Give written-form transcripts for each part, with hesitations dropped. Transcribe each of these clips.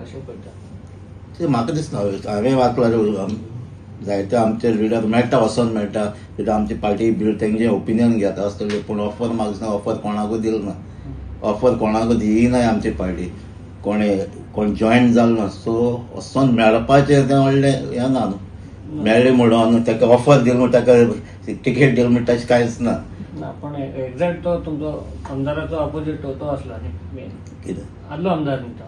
कशें पळयता? ते म्हाका दिसना हांवें वाचला जायते आमचे लिडर मेळटा वचोन मेळटा कित्याक आमची पार्टी बिल्ड तेंचे ओपिनियन घेता आसतले पूण ऑफर म्हाका दिसना ऑफर कोणाकूय दिल ना. ऑफर कोणाकूय दिनाय आमची पार्टी. कोण जॉयन जालो ना. सो वचोन मेळपाचें तें व्हडलें हें ना न्हू. मेळ्ळें म्हणून ताका ऑफर दिली म्हूण ताका टिकेट दिली म्हूण तशें कांयच ना. ना पण एक्झॅक्ट तो तुमचो आमदाराचो ऑपोजीट तो आसला न्ही मेन कितें आदलो आमदार न्ही तो.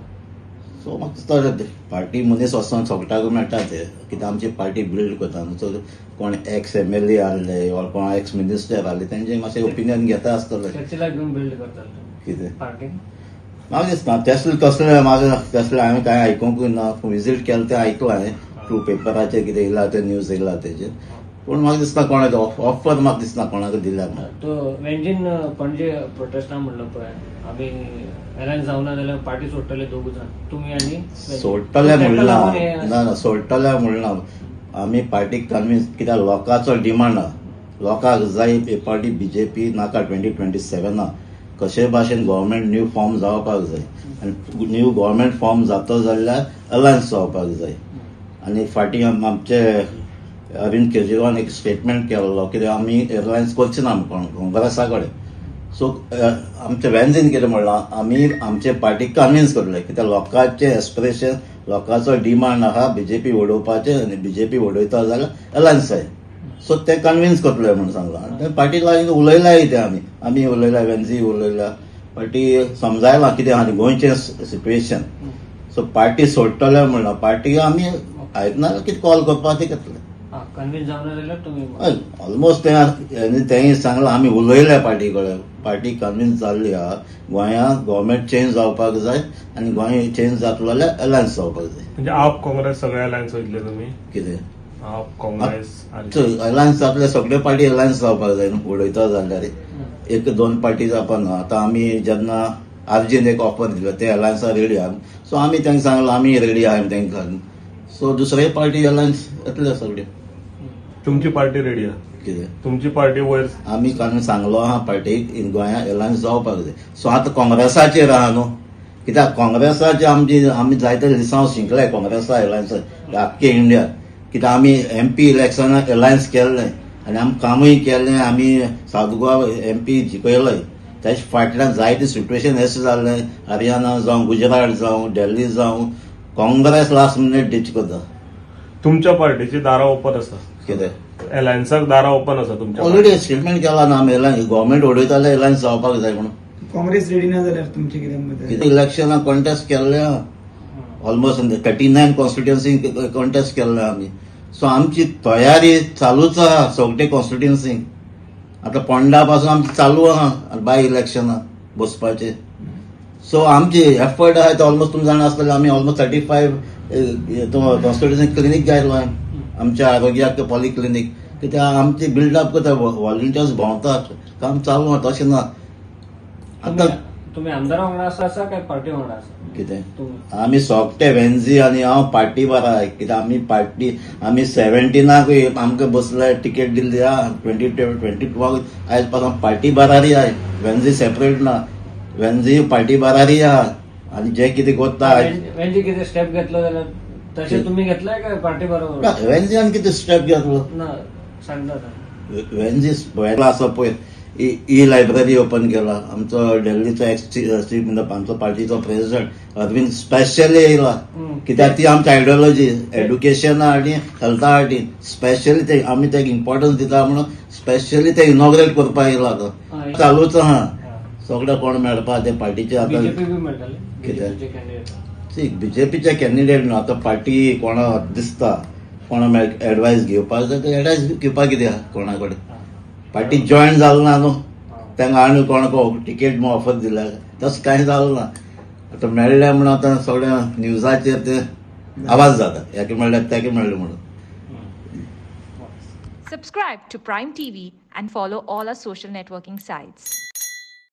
सो म्हाका दिसता पार्टी मनीस वचोन सोगटाक मेळटा ते कित्याक आमची पार्टी बिल्ड करता न्हू. सो कोण एक्स MLA आहले वा कोण एक्स मिनिस्टर आहले तेंचे मातशें ओपिनियन घेता आसतले. चर्चिला घेवन बिल्ड करताले कितें पार्टी. म्हाका दिसना तसलें म्हाका तसलें हांवें कांय आयकूंकूय ना. विजीट केलें तें आयकलां हांवें थ्रू पेपराचेर कितें येयला तें न्यूज येयला तेजेर. पूण म्हाका दिसना कोणाक ऑफर म्हाका दिसना कोणाक दिल्या म्हणून. तो वेंजीन पणजे प्रोटेस्टा म्हणलो पळय आमी अलायन्स जावना जाल्यार पार्टी सोडटले दोग जाण तुमी आनी सोडटले म्हणला ना सोडटले म्हणला आमी पार्टीक कन्विन्स कित्याक लोकांचो डिमांड आहा. लोकांक जाय ही पार्टी BJP नाका 2027 कशे भाशेन गव्हर्मेंट न्यू फॉर्म जावपाक जाय आनी न्यू गव्हर्मेंट फॉर्म जातो जाल्यार अलायन्स जावपाक जाय. आनी फाटीं आमचे अरविंद केजरीवाल एक स्टेटमेंट केल्लो कित्याक आमी अलायन्स करचे ना काँग्रेसा कडेन. सो आमचे वेन्जीन कितें म्हणलां आमी आमचे पार्टीक कन्विन्स करतले कित्याक लोकांचे एस्पिरेशन लोकांचो डिमांड आहा BJP वडोवपाचे आनी BJP वडयता जाल्यार अलायन्स जाय. सो ते कन्विन्स करतले म्हणून सांगलां. पार्टी लागीं उलयलाय ते आमी उलयला वेन्जी उलयला पार्टी समजायलां कितें आहा गोंयचें सिच्युएशन. सो पार्टी सोडटले म्हणलां पार्टी आमी आयकना कितें कॉल करपा ते करतले. कन्विन्स जावना जाल्यार तुमी ऑलमोस्ट तेंय सांगलां आमी उलयल्या पार्टी कडेन. पार्टी कन्विन्स जाल्ली आहा गोंयांत गव्हर्मेंट चेंज जावपाक जाय आनी गोंय चेंज जातलो जाल्यार अलायन्स जावपाक जाय. म्हणजे आप काँग्रेस सगळे अलायन्स वयतले तुमी? कितें आप काँग्रेस अलायन्स जातले सगळे पार्टी अलायन्स जावपाक जाय न्हू उडयता जाल्यार. एक दोन पार्टी जावपाना. आतां आमी जेन्ना आरजीन एक ऑफर दिलो ते अलायन्सा रेडी आहा. सो आमी तांकां सांगलां आमी रेडी आहा तांकां. सो दुसरे पार्टी अलायन्स येतले सगळे. तुमची पार्टी रेडी आहा? कितें तुमची पार्टी वयर आमी सांगलो आहा पार्टीक गोंयांत अलायन्स जावपाक जाय. सो आतां काँग्रेसाचेर आहा न्हू कित्याक काँग्रेसाचे आमी जायते दिसां शिंकले काँग्रेसा अलायन्स आख्खे इंडिया कित्याक आमी MP इलेक्शनाक अलायन्स केल्लें आनी आमी कामूय केल्लें. आमी सावथ गोवा MP जिखयलोय. तेचे फाटल्यान जायते सिच्युएशन अशें जाल्लें हरियाणा जावं गुजरात जावं दिल्ली जावं काँग्रेस लास्ट मिनिट डीच करता. तुमच्या पार्टीची दारां ओपन आसा? कितें अलायन्साक दारां ओपन आसा तुमच्या? ऑलरेडी स्टेटमेंट केला ना आमी गव्हर्मेंट उडयता जाल्यार अलायन्स जावपाक जाय म्हणून. काँग्रेस रेडी ना जाल्यार तुमचे कितें इलेक्शनाक कॉन्टेस्ट केल्ले ऑलमोस्ट 39 कॉन्स्टिट्युएन्सी कॉन्टेस्ट केल्ले आमी. सो आमची तयारी चालूच आहा सगळे कॉन्स्टिट्युएन्सीक. आतां पोंडा पासून आमची चालू आहा बाय इलेक्शनाक बसपाचे. सो आमची एफर्ट आहा ते ऑलमोस्ट तुमी जाणा आसतले आमी ऑलमोस्ट 35 कॉन्स्टिट्युएन्सी क्लिनीक घायलो हांवें आमच्या आरोग्याक पॉली क्लिनीक कित्याक आमची बिल्डअप करता व्हॉलंटियर्स भोंवतात काम चालू आहा तशें ना. आतां तुमी आमदारा वांगडा आसा काय पार्टी वांगडा आसा? कितें आमी सोगटे वेन्जी आनी हांव पार्टी बराय कित्याक आमी पार्टी आमी 17 आमकां बसले टिकेट दिल्ली आहा 2022 आयज पासून पार्टी बरारी आहाय. वेन्जी सेपरेट ना वेन्जी पार्टी बरारी आहा आनी जे कितें करता वेंजी कितें स्टेप घेतलो जाल्यार तशें तुमी घेतलाय काय पार्टी बरोबर? वेन्जीन कितें स्टेप घेतलो ना सांगता वेन्जी वेगळो आसा पळय ई लायब्ररी ओपन केला. आमचो दिल्लीचो आमचो पार्टीचो प्रेसिडेंट अरविंद स्पेशली येयला कित्याक ती आमची आयडियोलॉजी एड्युकेशना आनी हेल्था हाटी स्पेशली ते आमी तेका इम्पॉर्टन्स दिता म्हणून स्पेशली ते इनॉग्रेट करपाक येयला. आतां चालूच आहा सगळे कोण मेळपा ते पार्टीचे. आतां कितें BJPचे कॅन्डिडेट न्हू आतां पार्टी कोणा दिसता कोणा एडवायस घेवपाक जाय ते एडवायस घेवपाक कितें आहा कोणा कडेन. पार्टी जॉयन जालो ना न्हू तांकां आनी कोणाको टिकेट ऑफर दिल्या तशें कांय जालें ना. आतां मेळ्ळें म्हणून आतां सगळ्या न्यूजाचेर ते आवाज जाता हेका मेळ्ळें तेका मेळ्ळें म्हणून. Subscribe to Prime TV and follow all our social networking sites.